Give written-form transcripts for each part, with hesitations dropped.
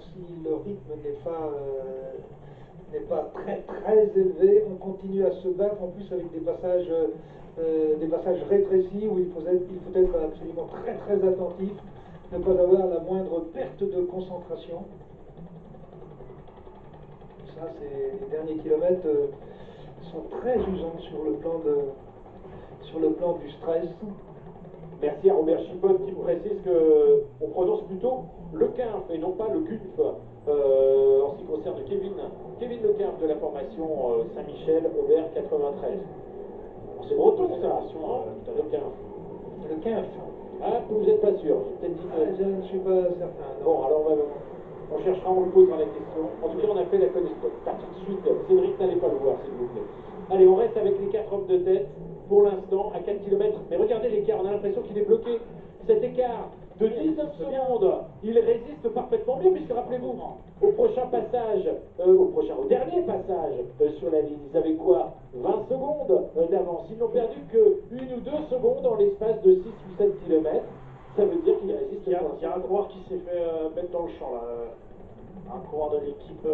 si le rythme n'est pas très très élevé, on continue à se battre, en plus avec des passages rétrécis où il faut être absolument très très attentif, ne pas avoir la moindre perte de concentration. Ça, les derniers kilomètres sont très usants sur le plan du stress. Merci à Robert Chipot qui précise qu'on prononce plutôt Le Quinf et non pas Le Cunf en ce qui concerne Kevin Le Quinf de la formation Saint-Michel, Aubert 93. C'est breton ça, Le Quinf. Le Quinf. Ah, vous n'êtes pas sûr, j'ai peut-être dit que... Je ne suis pas certain. Non. Bon, alors on cherchera, on lui posera la question. En tout cas, on a fait la connaissance. Pas tout de suite, Cédric, n'allez pas le voir, s'il vous plaît. Allez, on reste avec les 4 hommes de tête, pour l'instant, à 4 km. Mais regardez l'écart, on a l'impression qu'il est bloqué. Cet écart de 19 secondes, il résiste parfaitement bien, puisque rappelez-vous, au dernier passage sur la ligne, ils avaient quoi 20 secondes d'avance. Ils n'ont perdu que 1 ou 2 secondes en l'espace de 6 ou 7 km. Ça veut dire qu'il résiste. Il y a un coureur qui s'est fait mettre dans le champ là. Un coureur de l'équipe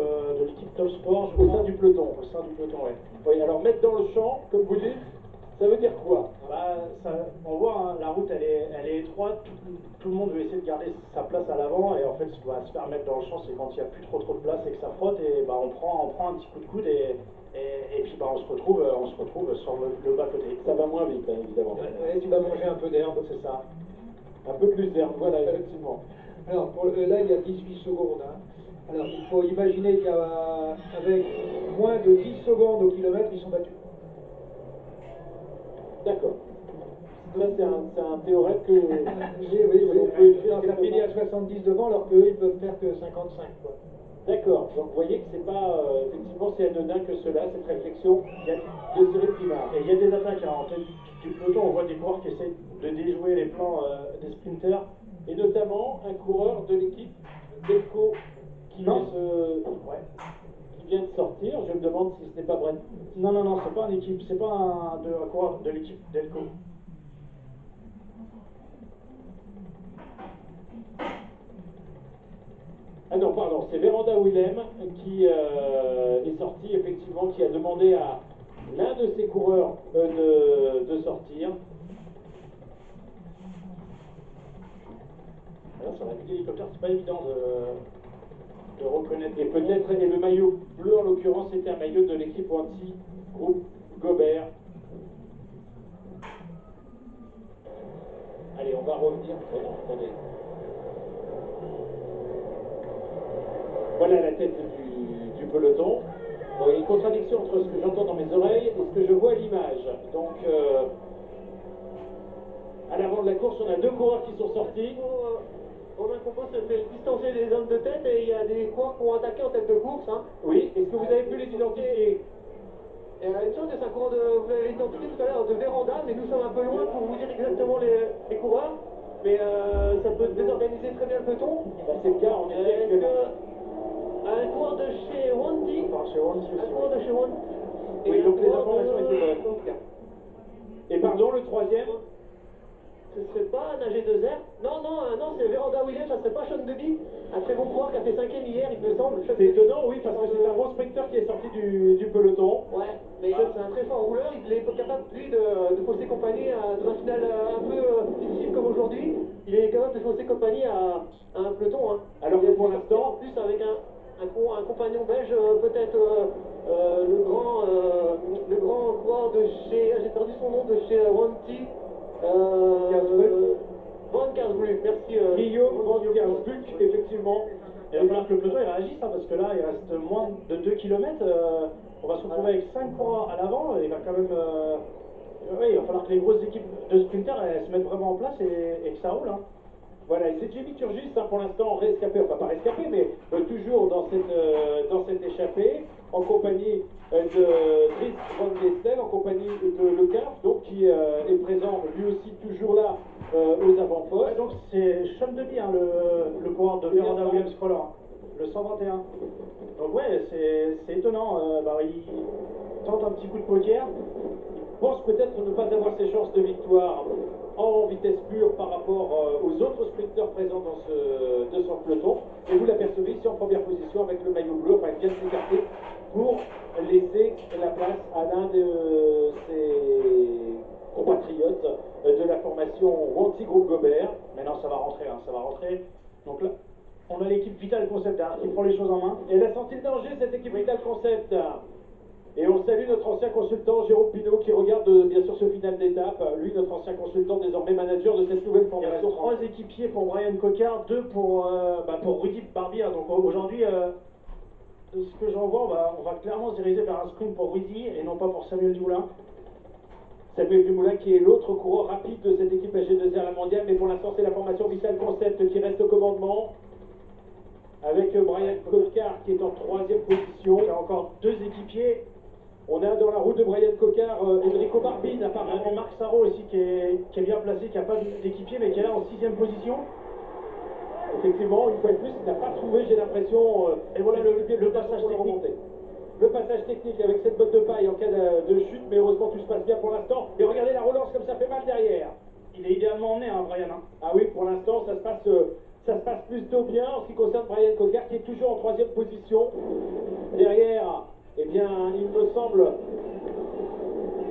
Top Sport, au sein du peloton. Au sein du peloton, oui. Oui, alors mettre dans le champ, comme vous dites, ça veut dire quoi? On voit, hein, la route elle est étroite, tout le monde veut essayer de garder sa place à l'avant, et en fait se faire mettre dans le champ, c'est quand il n'y a plus trop de place et que ça frotte, et on prend un petit coup de coude, et puis on se retrouve sur le bas-côté. Ça va moins vite, hein, évidemment. Ouais, tu vas manger un peu d'herbe, c'est ça. Un peu plus d'herbe, voilà, effectivement. Alors, là, il y a 18 secondes. Hein. Alors, il faut imaginer qu'avec moins de 10 secondes au kilomètre, ils sont battus. D'accord. Ça, c'est un théorème que... oui. Ça finit à 70 devant, alors qu'eux, ils peuvent faire que 55, quoi. D'accord. Donc, vous voyez que c'est pas... effectivement, c'est anodin que cela, cette réflexion de Cyril Pinard. Et il y a des attaques, hein, en tête du peloton, on voit des coureurs qui essayent de déjouer les plans des sprinters. Et notamment, un coureur de l'équipe Delco qui vient de sortir. Je me demande si ce n'est pas Brent. Non, c'est pas un coureur de l'équipe Delco. Ah non, pardon, c'est Véranda Willem qui est sorti, effectivement, qui a demandé à l'un de ses coureurs de sortir. Alors, sur la vue d'hélicoptère, c'est pas évident de reconnaître. Et peut-être, et le maillot bleu, en l'occurrence, c'était un maillot de l'équipe Wanty, groupe Gobert. Allez, on va revenir. Oh non, attendez. Voilà la tête du peloton. Bon, il y a une contradiction entre ce que j'entends dans mes oreilles et ce que je vois à l'image. Donc, à l'avant de la course, on a 2 coureurs qui sont sortis. Romain Compost se fait distancer des hommes de tête et il y a des coureurs qui ont attaqué en tête de course. Hein. Oui, est-ce que vous avez pu les identifier? Il me semble que c'est un coureur vous l'avez identifié tout à l'heure, de Véranda, mais nous sommes un peu loin pour vous dire exactement les coureurs. Mais ça peut désorganiser très bien le peloton. C'est le cas, on est un coureur de chez Wanty. Un coureur de chez Wanty. Oui, donc les informations étaient bonnes. Et pardon, le troisième? Ce serait pas un AG2R? Non, c'est Véranda Williams, ça serait pas Sean Deby, un très bon coureur qui a fait 5e hier, il me semble. C'est étonnant, oui, parce que c'est un bon sprinter qui est sorti du peloton. Ouais, mais c'est un très fort rouleur, il est capable, lui, de fausser compagnie dans un final un peu difficile comme aujourd'hui. Il est capable de fausser compagnie à un peloton. Hein. Alors que pour l'instant... En plus, avec un compagnon belge, peut-être le grand coureur de chez... J'ai perdu son nom, de chez Wanty. Van Kersbruck, merci. Guillaume Van Kersbruck, effectivement. Il va falloir que le peloton il réagisse, hein, parce que là, il reste moins de 2 km. On va se retrouver avec 5 coureurs à l'avant. Il va quand même... il va falloir que les grosses équipes de sprinters se mettent vraiment en place et que ça roule. Hein. Voilà, et c'est Jimmy Turgis, hein, pour l'instant, rescapé, enfin pas rescapé, mais toujours dans cette échappée, en compagnie de Dries Van Gestel, en compagnie de Le Quinf, donc qui est présent lui aussi toujours là aux avant-postes. Ouais, donc c'est Sean Deby, hein, le coureur de Véranda Williams Crawler, le 121. Donc ouais, c'est étonnant, il tente un petit coup de poker. Il pense peut-être ne pas avoir ses chances de victoire en vitesse pure par rapport aux autres sprinteurs présents dans ce 200 peloton. Et vous l'apercevez ici en première position avec le maillot bleu, enfin il vient de s'écarter pour laisser la place à l'un de ses compatriotes de la formation Wanty Groupe Gobert. Mais non, ça va rentrer, ça va rentrer. Donc là, on a l'équipe Vital Concept qui prend les choses en main. Et elle a senti le danger, cette équipe Vital Concept. Et on salue notre ancien consultant Jérôme Pinault qui regarde bien sûr ce final d'étape. Lui, notre ancien consultant, désormais manager de cette nouvelle Il formation. reste 3 équipiers pour Brian Cocard, 2 pour Rudy Barbier. Donc aujourd'hui, de ce que j'en vois, on va clairement se diriger vers un sprint pour Rudy et non pas pour Samuel Dumoulin. Samuel Dumoulin qui est l'autre coureur rapide de cette équipe AG2R à la mondiale, mais pour l'instant c'est la formation Vital Concept qui reste au commandement. Avec Brian Cocard qui est en 3e position. Il y a encore 2 équipiers. On a dans la route de Brian Cocard Enrico Barbine apparemment. Et Marc Sarro aussi qui est bien placé, qui n'a pas d'équipier mais qui est là en 6e position. Effectivement, une fois de plus, il n'a pas trouvé, j'ai l'impression, et voilà le passage pour le technique. remonter. Le passage technique avec cette botte de paille en cas de chute, mais heureusement tout se passe bien pour l'instant. Et regardez la relance comme ça fait mal derrière. Il est idéalement emmené, Brian. Ah oui, pour l'instant, ça se passe plutôt bien en ce qui concerne Brian Cocard qui est toujours en 3e position. Derrière, eh bien, il me semble...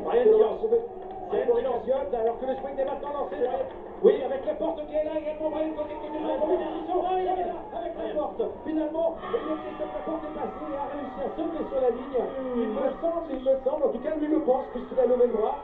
Brian qui a retrouvé. Alors que le sprint est maintenant lancé. Oui, avec la porte qui est là également, Brian Cocard qui est déjà en première position. Ah, il est là, avec la porte. Finalement, la porte est passée et a réussi à sauter sur la ligne. Il me semble, en tout cas lui le pense, puisqu'il a levé le bras.